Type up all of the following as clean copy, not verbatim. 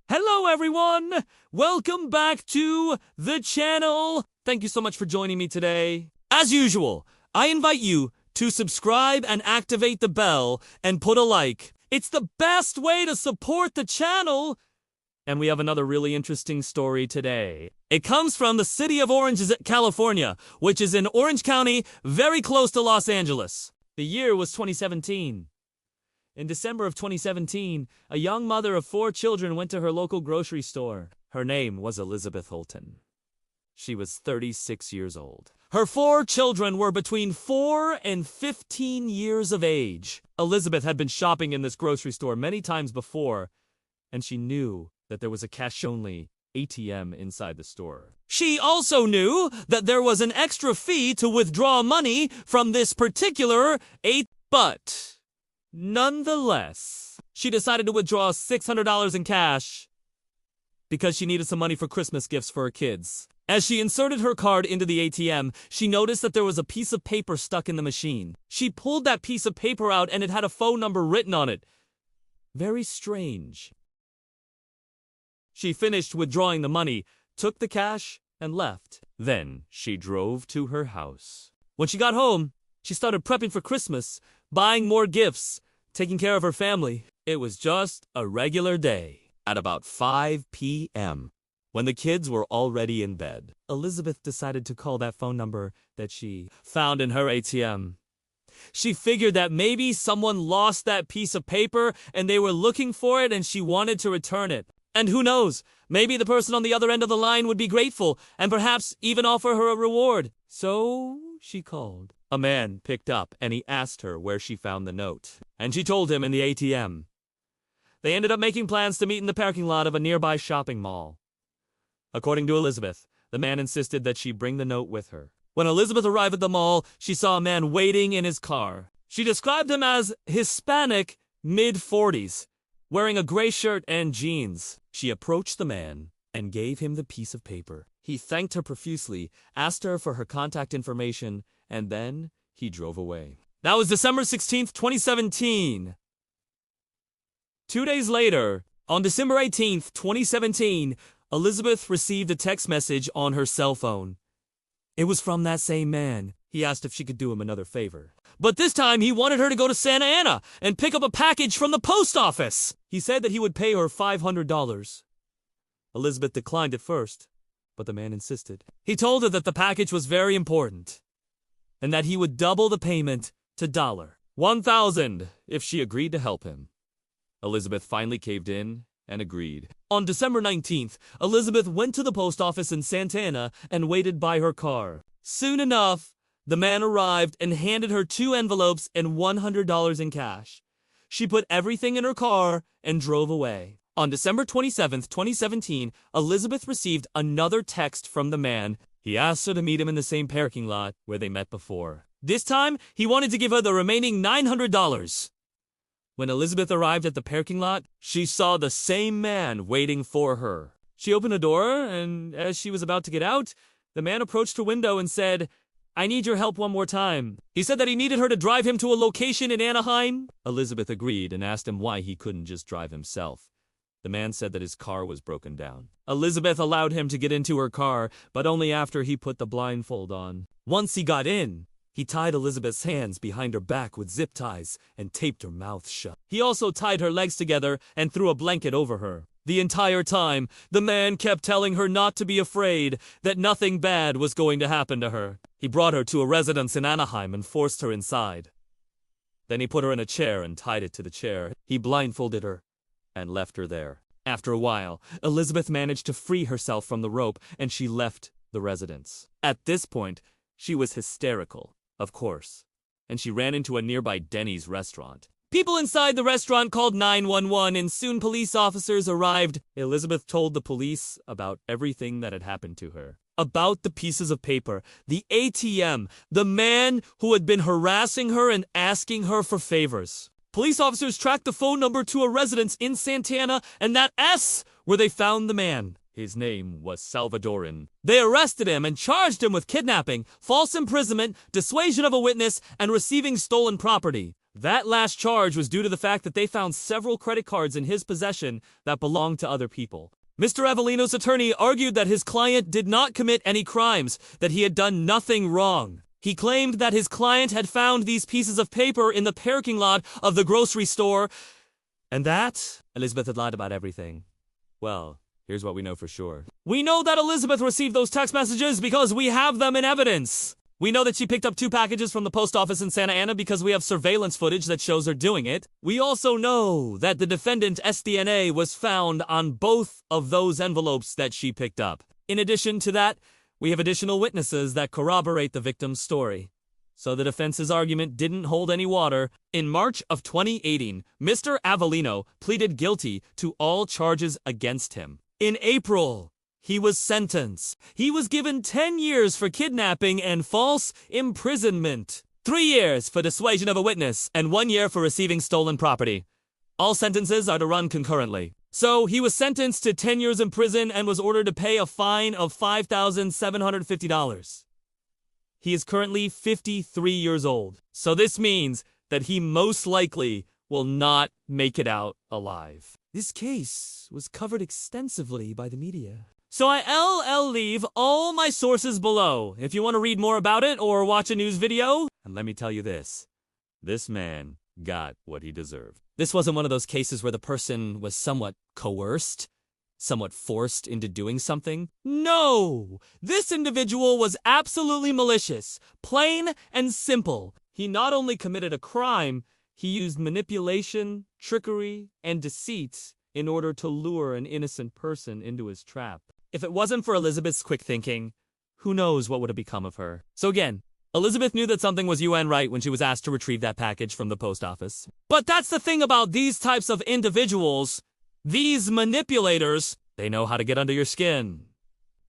Hello everyone! Welcome back to the channel! Thank you so much for joining me today. As usual, I invite you to subscribe and activate the bell and put a like. It's the best way to support the channel! And we have another really interesting story today. It comes from the city of Orange, California, which is in Orange County, very close to Los Angeles. The year was 2017. In December of 2017, a young mother of 4 children went to her local grocery store. Her name was Elizabeth Holton. She was 36 years old. Her 4 children were between 4 and 15 years of age. Elizabeth had been shopping in this grocery store many times before, and she knew that there was a cash-only ATM inside the store. She also knew that there was an extra fee to withdraw money from this particular ATM, but nonetheless, she decided to withdraw $600 in cash because she needed some money for Christmas gifts for her kids. As she inserted her card into the ATM, she noticed that there was a piece of paper stuck in the machine. She pulled that piece of paper out and it had a phone number written on it. Very strange. She finished withdrawing the money, took the cash, and left. Then she drove to her house. When she got home, she started prepping for Christmas, buying more gifts, taking care of her family. It was just a regular day. At about 5 p.m., when the kids were already in bed, Elizabeth decided to call that phone number that she found in her ATM. She figured that maybe someone lost that piece of paper and they were looking for it and she wanted to return it. And who knows, maybe the person on the other end of the line would be grateful and perhaps even offer her a reward. So she called. A man picked up and he asked her where she found the note. And she told him in the ATM. They ended up making plans to meet in the parking lot of a nearby shopping mall. According to Elizabeth, the man insisted that she bring the note with her. When Elizabeth arrived at the mall, she saw a man waiting in his car. She described him as Hispanic, mid-40s, wearing a gray shirt and jeans. She approached the man and gave him the piece of paper. He thanked her profusely, asked her for her contact information, and then he drove away. That was December 16th, 2017. 2 days later, on December 18th, 2017, Elizabeth received a text message on her cell phone. It was from that same man. He asked if she could do him another favor. But this time, he wanted her to go to Santa Ana and pick up a package from the post office. He said that he would pay her $500. Elizabeth declined at first, but the man insisted. He told her that the package was very important and that he would double the payment to $1,000 if she agreed to help him. Elizabeth finally caved in and agreed. On December 19th, Elizabeth went to the post office in Santa Ana and waited by her car. Soon enough, the man arrived and handed her 2 envelopes and $100 in cash. She put everything in her car and drove away. On December 27th, 2017, Elizabeth received another text from the man. He asked her to meet him in the same parking lot where they met before. This time, he wanted to give her the remaining $900. When Elizabeth arrived at the parking lot, she saw the same man waiting for her. She opened the door, and as she was about to get out, the man approached her window and said, "I need your help one more time." He said that he needed her to drive him to a location in Anaheim. Elizabeth agreed and asked him why he couldn't just drive himself. The man said that his car was broken down. Elizabeth allowed him to get into her car, but only after he put the blindfold on. Once he got in, he tied Elizabeth's hands behind her back with zip ties and taped her mouth shut. He also tied her legs together and threw a blanket over her. The entire time, the man kept telling her not to be afraid, that nothing bad was going to happen to her. He brought her to a residence in Anaheim and forced her inside. Then he put her in a chair and tied it to the chair. He blindfolded her and left her there. After a while, Elizabeth managed to free herself from the rope and she left the residence. At this point, she was hysterical, of course, and she ran into a nearby Denny's restaurant. People inside the restaurant called 911 and soon police officers arrived. Elizabeth told the police about everything that had happened to her. About the pieces of paper, the ATM, the man who had been harassing her and asking her for favors. Police officers tracked the phone number to a residence in Santa Ana, and that's where they found the man. His name was Salvadoran. They arrested him and charged him with kidnapping, false imprisonment, dissuasion of a witness, and receiving stolen property. That last charge was due to the fact that they found several credit cards in his possession that belonged to other people. Mr. Avelino's attorney argued that his client did not commit any crimes, that he had done nothing wrong. He claimed that his client had found these pieces of paper in the parking lot of the grocery store, and that Elizabeth had lied about everything. Well, here's what we know for sure. We know that Elizabeth received those text messages because we have them in evidence. We know that she picked up 2 packages from the post office in Santa Ana because we have surveillance footage that shows her doing it. We also know that the defendant SDNA was found on both of those envelopes that she picked up. In addition to that, we have additional witnesses that corroborate the victim's story. So the defense's argument didn't hold any water. In March of 2018, Mr. Avelino pleaded guilty to all charges against him. In April, he was sentenced. He was given 10 years for kidnapping and false imprisonment, 3 years for dissuasion of a witness, and 1 year for receiving stolen property. All sentences are to run concurrently. So he was sentenced to 10 years in prison and was ordered to pay a fine of $5,750. He is currently 53 years old. So this means that he most likely will not make it out alive. This case was covered extensively by the media. So I'll leave all my sources below if you want to read more about it or watch a news video. And let me tell you this man got what he deserved. This wasn't one of those cases where the person was somewhat coerced, somewhat forced into doing something. No! This individual was absolutely malicious, plain and simple. He not only committed a crime, he used manipulation, trickery, and deceit in order to lure an innocent person into his trap. If it wasn't for Elizabeth's quick thinking, who knows what would have become of her. So again, Elizabeth knew that something was UN right when she was asked to retrieve that package from the post office. But that's the thing about these types of individuals. These manipulators, they know how to get under your skin.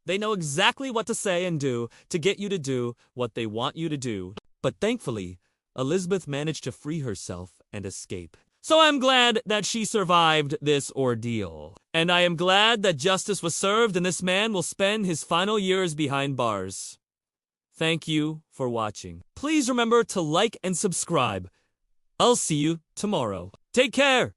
They know exactly what to say and do to get you to do what they want you to do. But thankfully, Elizabeth managed to free herself and escape. So I'm glad that she survived this ordeal. And I am glad that justice was served and this man will spend his final years behind bars. Thank you for watching. Please remember to like and subscribe. I'll see you tomorrow. Take care.